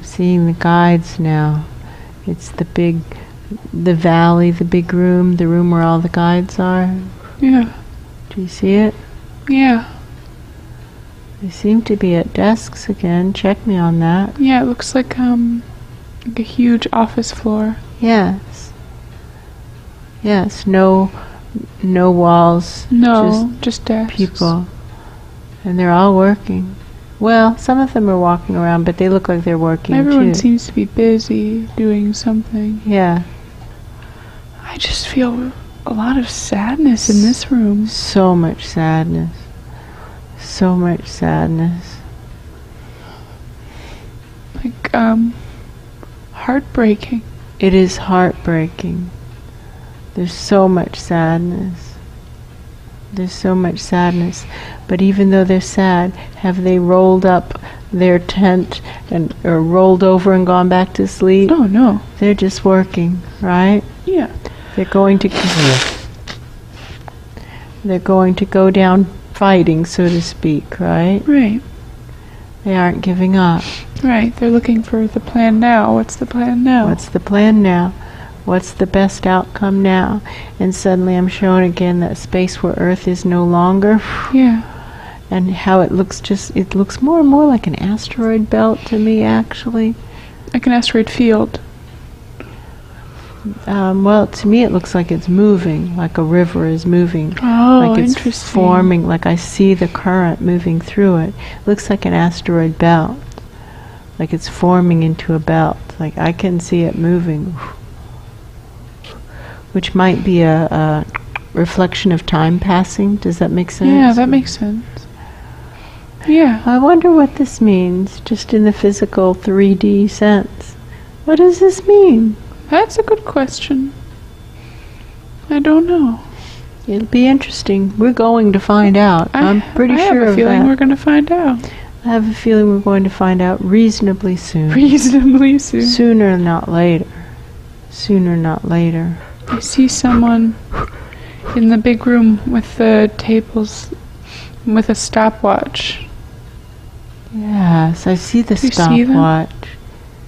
seeing the guides now. It's the valley, the big room, the room where all the guides are. Yeah. Do you see it? Yeah. They seem to be at desks again. Check me on that. Yeah, it looks like a huge office floor. Yes. Yes, no walls. No, just desks. People. And they're all working. Well, some of them are walking around, but they look like they're working Everyone too. seems to be busy doing something. Yeah. I just feel a lot of sadness in this room. So much sadness. So much sadness. Like, heartbreaking. It is heartbreaking. There's so much sadness. There's so much sadness. But even though they're sad, have they rolled up their tent or rolled over and gone back to sleep? Oh, no. They're just working, right? Yeah. They're going to go down fighting, so to speak, right? Right. They aren't giving up. Right. They're looking for the plan now. What's the plan now? What's the plan now? What's the best outcome now? And suddenly I'm shown again that space where Earth is no longer. Yeah. And how it looks more and more like an asteroid belt to me, actually. Like an asteroid field. Well, to me it looks like it's moving, like a river is moving. Oh, like it's interesting. forming, like I see the current moving through it. Looks like an asteroid belt. Like it's forming into a belt. Like I can see it moving. Which might be a reflection of time passing. Does that make sense? Yeah, that makes sense. Yeah. I wonder what this means, just in the physical 3D sense. What does this mean? That's a good question. I don't know. It'll be interesting. We're going to find out. I'm pretty sure of that. I have a feeling we're going to find out. I have a feeling we're going to find out reasonably soon. Reasonably soon. Sooner, not later. Sooner, not later. I see someone in the big room with the tables with a stopwatch. Yes, I see the Do you see them? stopwatch.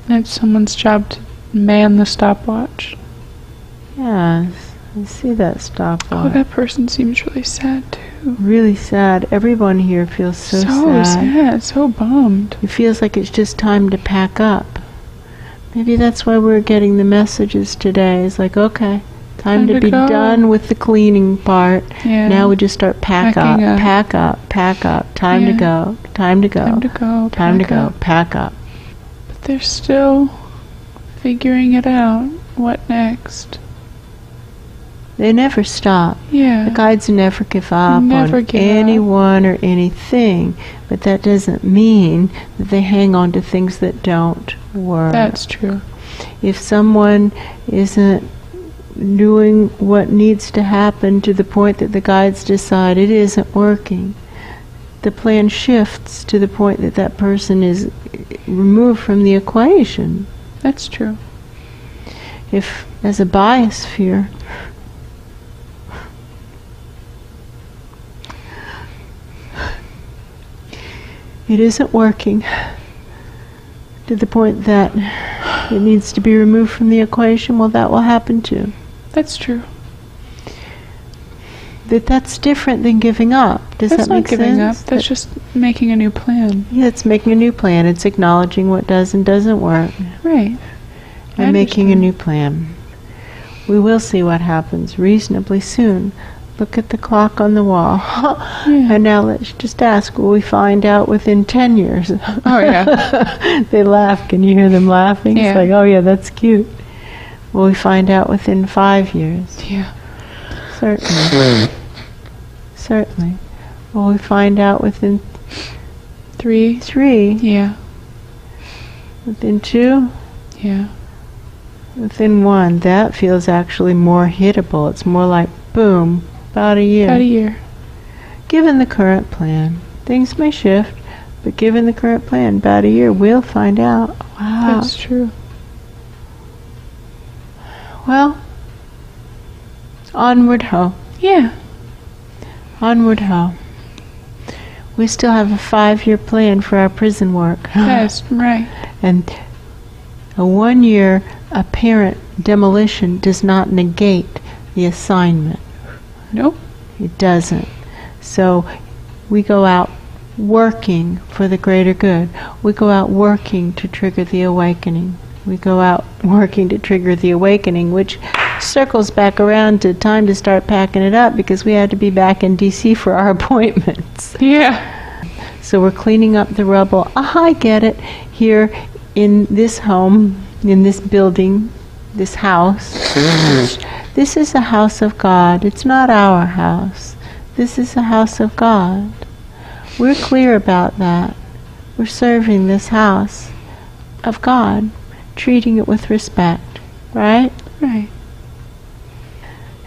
It's someone's job to man the stopwatch. Yes, I see that stopwatch. Oh, that person seems really sad too. Really sad. Everyone here feels so sad, so bummed. It feels like it's just time to pack up. Maybe that's why we're getting the messages today. It's like, okay, time to be done with the cleaning part. Yeah. Now we just start pack up. Time to go. Time to go. Pack up. But they're still figuring it out. What next? They never stop. Yeah. The guides never give up on anyone or anything, but that doesn't mean that they hang on to things that don't work. That's true. If someone isn't doing what needs to happen to the point that the guides decide it isn't working, the plan shifts to the point that that person is removed from the equation. That's true. If, as a biosphere, it isn't working to the point that it needs to be removed from the equation, well, that will happen too. That's true. That's different than giving up. Does that make sense? That's not giving up. That's just making a new plan. Yeah, it's making a new plan. It's acknowledging what does and doesn't work. Right. And making a new plan. We will see what happens reasonably soon. Look at the clock on the wall. Yeah. And now let's just ask, will we find out within 10 years? Oh, yeah. They laugh. Can you hear them laughing? Yeah. It's like, oh, yeah, that's cute. Will we find out within 5 years? Yeah. Certainly. Certainly. Will we find out within 3? 3? Yeah. Within 2? Yeah. Within 1. That feels actually more hittable. It's more like, boom, about a year. About a year. Given the current plan. Things may shift, but given the current plan, about a year, we'll find out. Wow. That's true. Well, onward ho. Yeah. Onward ho. We still have a 5-year plan for our prison work. That's right. And A 1-year apparent demolition does not negate the assignment. Nope. It doesn't. So we go out working for the greater good. We go out working to trigger the awakening. We go out working to trigger the awakening, which circles back around to time to start packing it up because we had to be back in D.C. for our appointments. Yeah. So we're cleaning up the rubble. I get it. Here in this home, in this building, this house. This is a house of God. It's not our house. This is a house of God. We're clear about that. We're serving this house of God, treating it with respect, right? Right.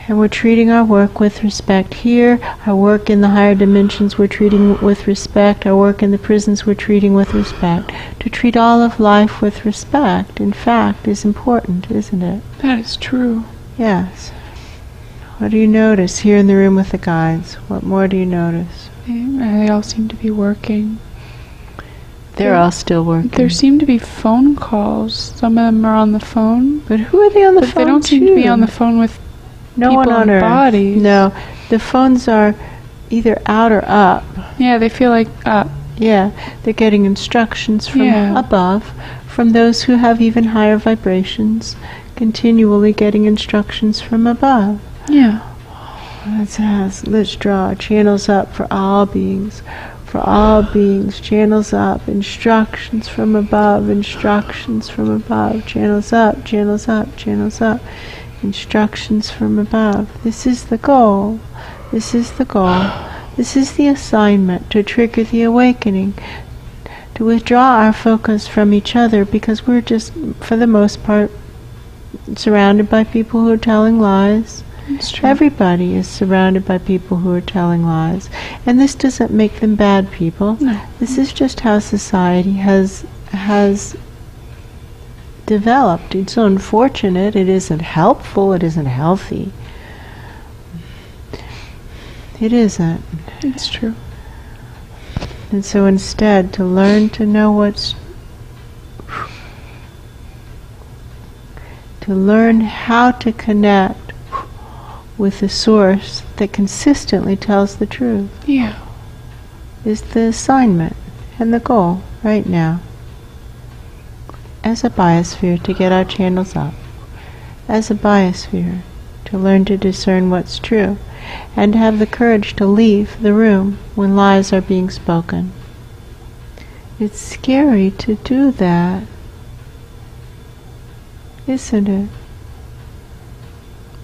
And we're treating our work with respect. Here, our work in the higher dimensions, we're treating with respect. Our work in the prisons, we're treating with respect. To treat all of life with respect, in fact, is important, isn't it? That is true. Yes. What do you notice here in the room with the guides? What more do you notice? They all seem to be working. They're all still working. There seem to be phone calls. Some of them are on the phone. But who are they on the phone They don't seem to be on the phone with no one on Earth. Bodies. No. The phones are either out or up. Yeah, they feel like up. Yeah. They're getting instructions from above, from those who have even higher vibrations, continually getting instructions from above. Yeah. Let's draw channels up for all beings. For all beings, channels up, instructions from above, instructions from above, channels up, channels up, channels up, instructions from above. This is the goal. This is the goal. This is the assignment, to trigger the awakening, to withdraw our focus from each other, because we're just, for the most part, surrounded by people who are telling lies. Everybody is surrounded by people who are telling lies. And this doesn't make them bad people. No. This is just how society has developed. It's unfortunate. It isn't helpful. It isn't healthy. It isn't. It's true. And so instead, to learn to know what's... to learn how to connect with the source that consistently tells the truth. Yeah. Is the assignment and the goal right now. As a biosphere, to get our channels up. As a biosphere, to learn to discern what's true, and to have the courage to leave the room when lies are being spoken. It's scary to do that, isn't it?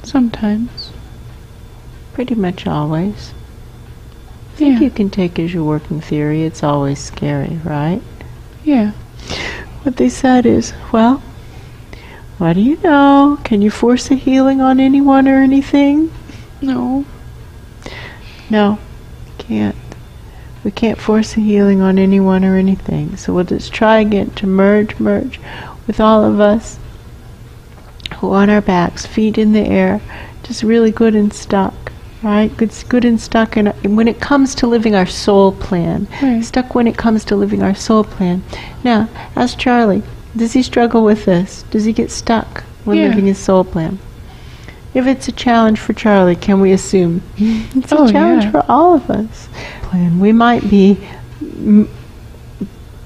Sometimes. Pretty much always. I think you can take as your working theory, it's always scary, right? Yeah. What they said is, well, what do you know? Can you force a healing on anyone or anything? No. No, can't. We can't force a healing on anyone or anything. So we'll just try again to merge with all of us who are on our backs, feet in the air, just really good and stuck. Right? Good and stuck when it comes to living our soul plan. Right. Stuck when it comes to living our soul plan. Now, ask Charlie, does he struggle with this? Does he get stuck when living his soul plan? If it's a challenge for Charlie, can we assume it's a challenge for all of us? We might be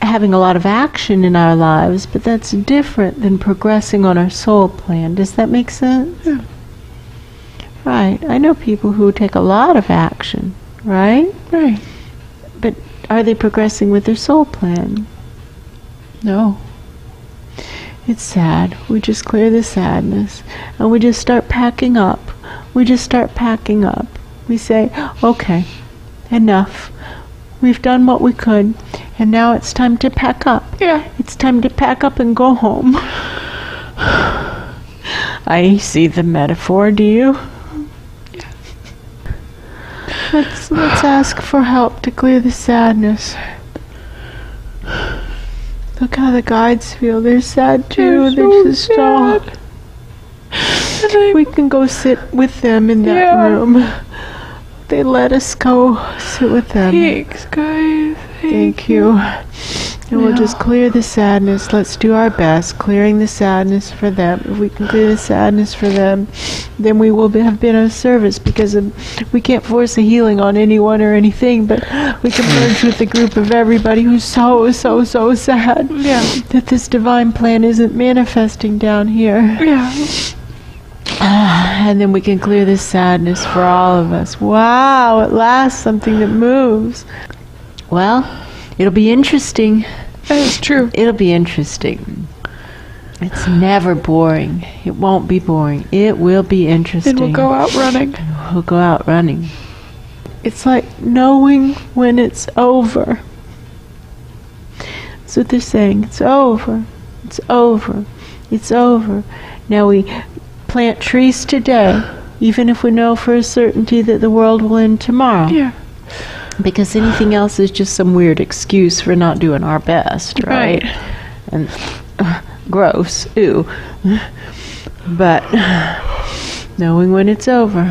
having a lot of action in our lives, but that's different than progressing on our soul plan. Does that make sense? Yeah. Right. I know people who take a lot of action, right? Right. But are they progressing with their soul plan? No. It's sad. We just clear the sadness. And we just start packing up. We just start packing up. We say, okay, enough. We've done what we could. And now it's time to pack up. Yeah. It's time to pack up and go home. I see the metaphor, do you? Let's ask for help to clear the sadness. Look how the guides feel. They're sad too. They're just sad. We can go sit with them in that room. They let us go sit with them. Thanks, guys. Thank you. And we'll just clear the sadness. Let's do our best, clearing the sadness for them. If we can clear the sadness for them, then we will have been of service, because we can't force a healing on anyone or anything, but we can merge with the group of everybody who's so sad that this divine plan isn't manifesting down here. And then we can clear this sadness for all of us. Wow, at last something that moves. Well, it'll be interesting. That is true. It'll be interesting. It's never boring. It won't be boring. It will be interesting. And we'll go out running. We'll go out running. It's like knowing when it's over. That's what they're saying. It's over. It's over. It's over. Now we plant trees today, even if we know for a certainty that the world will end tomorrow. Yeah. Because anything else is just some weird excuse for not doing our best, right? And gross, ew. But knowing when it's over.